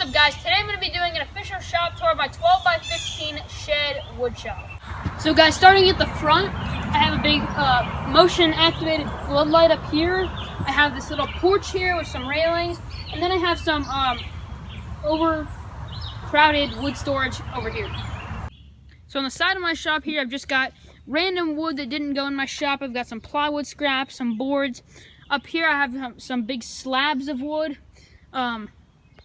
What's up, guys? Today I'm going to be doing an official shop tour of my 12x15 shed wood shop. So guys, starting at the front, I have a big motion activated floodlight up here. I have this little porch here with some railings, and then I have some overcrowded wood storage over here. So on the side of my shop here, I've just got random wood that didn't go in my shop. I've got some plywood scraps, some boards. Up here I have some big slabs of wood,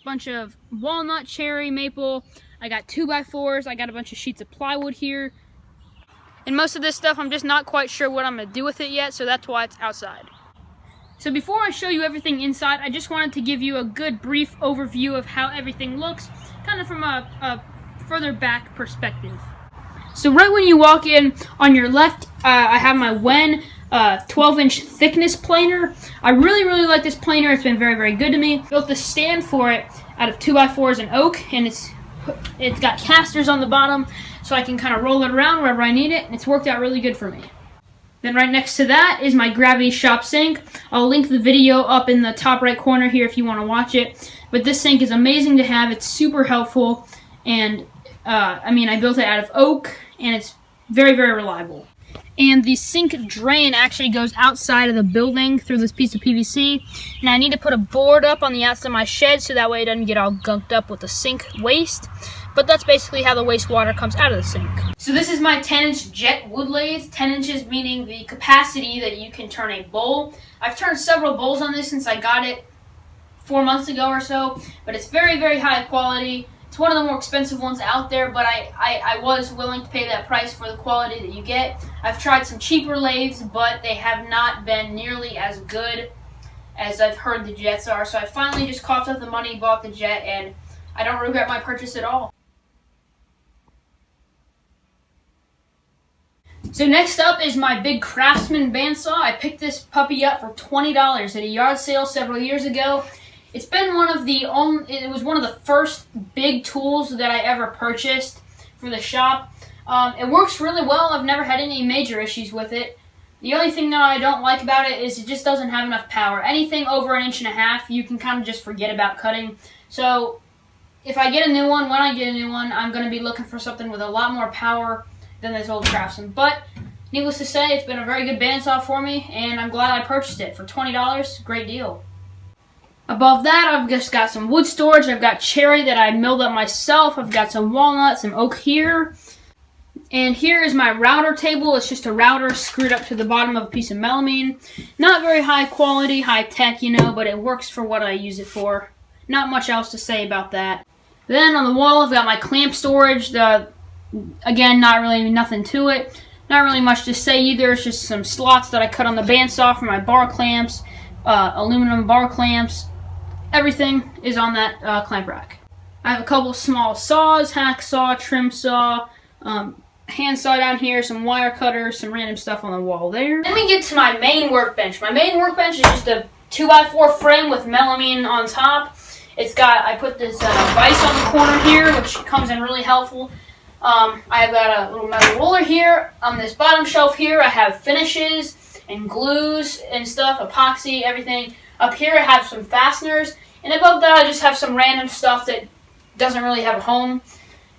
bunch of walnut, cherry, maple. I got 2x4s. I got a bunch of sheets of plywood here. And most of this stuff, I'm just not quite sure what I'm going to do with it yet, so that's why it's outside. So before I show you everything inside, I just wanted to give you a good brief overview of how everything looks, kind of from a further back perspective. So right when you walk in, on your left, I have my Wen 12-inch thickness planer. I really like this planer. It's been very good to me. Built the stand for it out of 2x4s and oak, and it's got casters on the bottom so I can kind of roll it around wherever I need it, and it's worked out really good for me. Then right next to that is my gravity shop sink. I'll link the video up in the top right corner here if you want to watch it. But this sink is amazing to have. It's super helpful, and I built it out of oak, and it's very reliable. And the sink drain actually goes outside of the building through this piece of PVC. And I need to put a board up on the outside of my shed so that way it doesn't get all gunked up with the sink waste. But that's basically how the wastewater comes out of the sink. So this is my 10-inch jet wood lathe. 10 inches meaning the capacity that you can turn a bowl. I've turned several bowls on this since I got it 4 months ago or so. But it's very high quality. It's one of the more expensive ones out there, but I was willing to pay that price for the quality that you get. I've tried some cheaper lathes, but they have not been nearly as good as I've heard the jets are. So I finally just coughed up the money, bought the jet, and I don't regret my purchase at all. So next up is my big Craftsman bandsaw. I picked this puppy up for $20 at a yard sale several years ago. It's been it was one of the first big tools that I ever purchased for the shop. It works really well. I've never had any major issues with it. The only thing that I don't like about it is it just doesn't have enough power. Anything over 1.5 inches, you can kind of just forget about cutting. So if I get a new one, when I get a new one, I'm going to be looking for something with a lot more power than this old Craftsman. But needless to say, it's been a very good bandsaw for me, and I'm glad I purchased it for $20. Great deal. Above that, I've just got some wood storage. I've got cherry that I milled up myself. I've got some walnuts, some oak here. And here is my router table. It's just a router screwed up to the bottom of a piece of melamine. Not very high quality, high tech, but it works for what I use it for. Not much else to say about that. Then on the wall, I've got my clamp storage. Again, not really nothing to it. Not really much to say either. It's just some slots that I cut on the bandsaw for my bar clamps, aluminum bar clamps. Everything is on that clamp rack. I have a couple small saws, hacksaw, trim saw, hand saw down here, some wire cutters, some random stuff on the wall there. Then we get to my main workbench. My main workbench is just a 2x4 frame with melamine on top. I put this vise on the corner here, which comes in really helpful. I've got a little metal roller here. On this bottom shelf here, I have finishes and glues and stuff, epoxy, everything. Up here, I have some fasteners. And above that, I just have some random stuff that doesn't really have a home.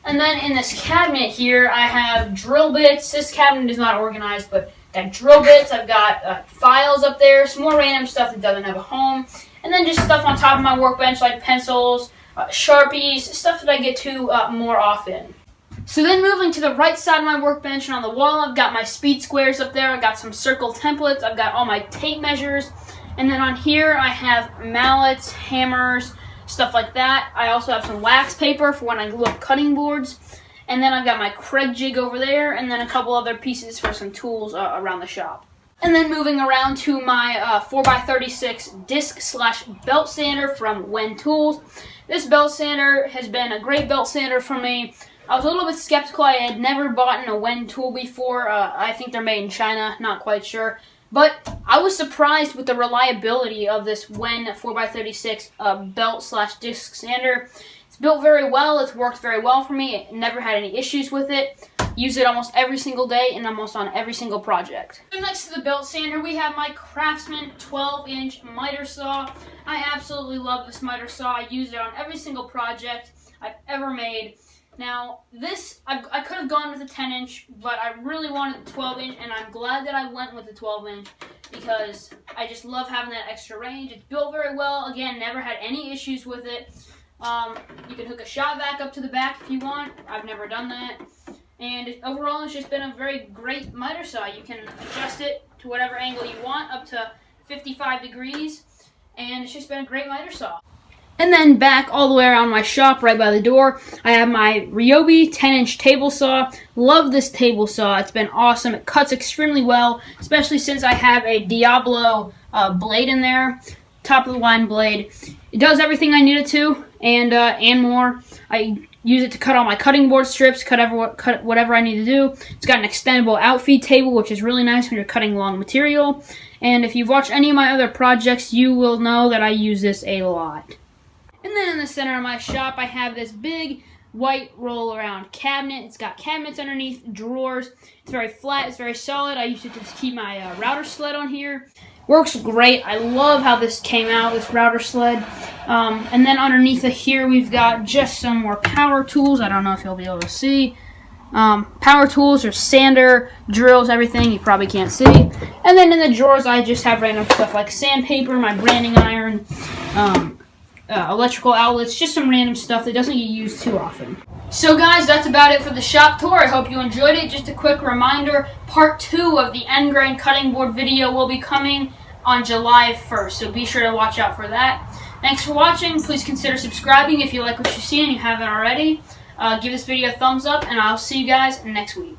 And then in this cabinet here, I have drill bits. This cabinet is not organized, but I've got drill bits. I've got files up there, some more random stuff that doesn't have a home. And then just stuff on top of my workbench like pencils, Sharpies, stuff that I get to more often. So then moving to the right side of my workbench, and on the wall, I've got my speed squares up there. I've got some circle templates. I've got all my tape measures. And then on here, I have mallets, hammers, stuff like that. I also have some wax paper for when I glue up cutting boards. And then I've got my Craig jig over there, and then a couple other pieces for some tools around the shop. And then moving around to my 4x36 disc/belt sander from Wen Tools. This belt sander has been a great belt sander for me. I was a little bit skeptical. I had never bought a Wen tool before. I think they're made in China, not quite sure. But I was surprised with the reliability of this Wen 4x36 belt/disc sander. It's built very well. It's worked very well for me. I never had any issues with it. use it almost every single day and almost on every single project. So next to the belt sander, we have my Craftsman 12-inch miter saw. I absolutely love this miter saw. I use it on every single project I've ever made. Now, this, I could have gone with a 10-inch, but I really wanted the 12-inch, and I'm glad that I went with the 12-inch because I just love having that extra range. It's built very well. Again, never had any issues with it. You can hook a shop vac up to the back if you want. I've never done that. And overall, it's just been a very great miter saw. You can adjust it to whatever angle you want, up to 55 degrees, and it's just been a great miter saw. And then back all the way around my shop, right by the door, I have my Ryobi 10-inch table saw. Love this table saw. It's been awesome. It cuts extremely well, especially since I have a Diablo blade in there, top of the line blade. It does everything I need it to, and more. I use it to cut all my cutting board strips, cut whatever I need to do. It's got an extendable outfeed table, which is really nice when you're cutting long material. And if you've watched any of my other projects, you will know that I use this a lot. And then in the center of my shop, I have this big white roll-around cabinet. It's got cabinets underneath, drawers. It's very flat. It's very solid. I use it to keep my router sled on here. Works great. I love how this came out, this router sled. And then underneath it here, we've got just some more power tools. I don't know if you'll be able to see. Power tools or sander, drills, everything. You probably can't see. And then in the drawers, I just have random stuff like sandpaper, my branding iron, electrical outlets, just some random stuff that doesn't get used too often. So guys, that's about it for the shop tour. I hope you enjoyed it. Just a quick reminder, part 2 of the end grain cutting board video will be coming on July 1st, so be sure to watch out for that. Thanks for watching. Please consider subscribing if you like what you see and you haven't already. Give this video a thumbs up, and I'll see you guys next week.